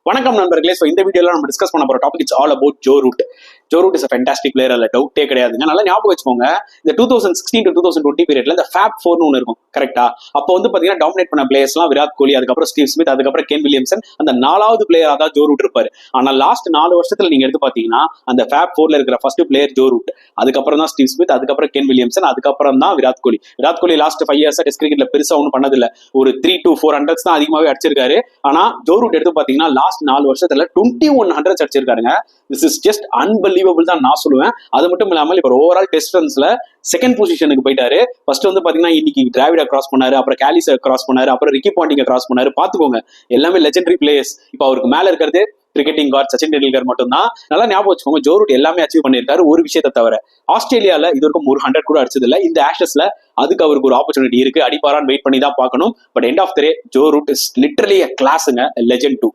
வணக்கம் நண்பர்களே. ஸோ இந்த வீடியோல நம்ம டிஸ்கஸ் பண்ண போற topic it's all about Joe Root. Joe Root is fantastic player, அதில் டவுட்டே கிடையாதுங்க. நல்லா ஞாபகம் வச்சுக்கோங்க, இந்த 2016 to 2020 பீரியட்ல இந்த ஃபேப் 4னு ஒன்று இருக்கும், கரெக்டா? அப்போ வந்து பாத்தீங்கன்னா டாமினேட் பண்ண பிளேயர்ஸ்லாம் விராட் கோலி, அதுக்கப்புறம் ஸ்டீவ் ஸ்மித், அதுக்கப்புறம் கேன் வில்லியம்சன், அந்த 4வது பிளேயரா தான் ஜோ ரூட் இருப்பாரு. ஆனா லாஸ்ட் 4 வருஷத்துல நீங்க எடுத்து பாத்தீங்கன்னா அந்த ஃபேப் 4ல இருக்கிற ஃபர்ஸ்ட் பிளேயர் ஜோ ரூட், அதுக்கப்புறம் தான் ஸ்டீவ் ஸ்மித், அதுக்கப்புறம் கேன் வில்லியம்சன், அதுக்கப்புறம் தான் விராட் கோலி. விராட் கோலி லாஸ்ட் 5 இயர்ஸா டெஸ்ட் கிரிக்கெட்ல பெருசா ஒன்றும் பண்ணதில்ல, ஒரு 3 to 4 ஹண்ட்ரட்ஸ் தான் அதிகமாவே அடிச்சிருக்காரு. ஆனா ஜோ ரூட் எடுத்து பாத்தீங்கன்னா லாஸ்ட் 4 வருஷத்துல 21 ஹண்ட்ரட்ஸ் அடிச்சிருக்காருங்க. திஸ் இஸ் ஜஸ்ட் அன்பிலீவபிள் தான் நான் சொல்லுவேன். அது மட்டும் இல்லாமல் இப்போ ஓவரால் டெஸ்ட் ரன்ஸ்ல செகண்ட் பொசிஷனுக்கு போயிட்டாரு. ஃபர்ஸ்ட் வந்து பாத்தீங்கன்னா இன்னைக்கு டிராவிட கிராஸ் பண்ணாரு, அப்புறம் கேலிஸை கிராஸ் பண்ணாரு, அப்புறம் ரிக்கி பாண்டிங்க கிராஸ் பண்ணாரு. பாத்துக்கோங்க, எல்லாமே லெஜெண்டரி பிளேயர்ஸ். இப்போ அவருக்கு மேல இருக்கிறது கிரிக்கெட்டிங் காட் சச்சின் டெண்டுல்கர் மட்டும் தான். நல்லா ஞாபகம் வச்சுக்கோங்க, ஜோ ரூட் எல்லாமே அச்சீவ் பண்ணியிருக்காரு ஒரு விஷயத்தை தவிர. ஆஸ்திரேலியால இது வரைக்கும் ஒரு 100 கூட அடிச்சது இல்லை. இந்த ஆஷஸ்ல அதுக்கு அவருக்கு ஒரு ஆப்பர்ச்சுனிட்டி இருக்கு. அடிப்பாரான்னு வெயிட் பண்ணி தான் பார்க்கணும். But end of the day Joe Root is literally a கிளாஸ்ங்க, லெஜெண்ட் டூ.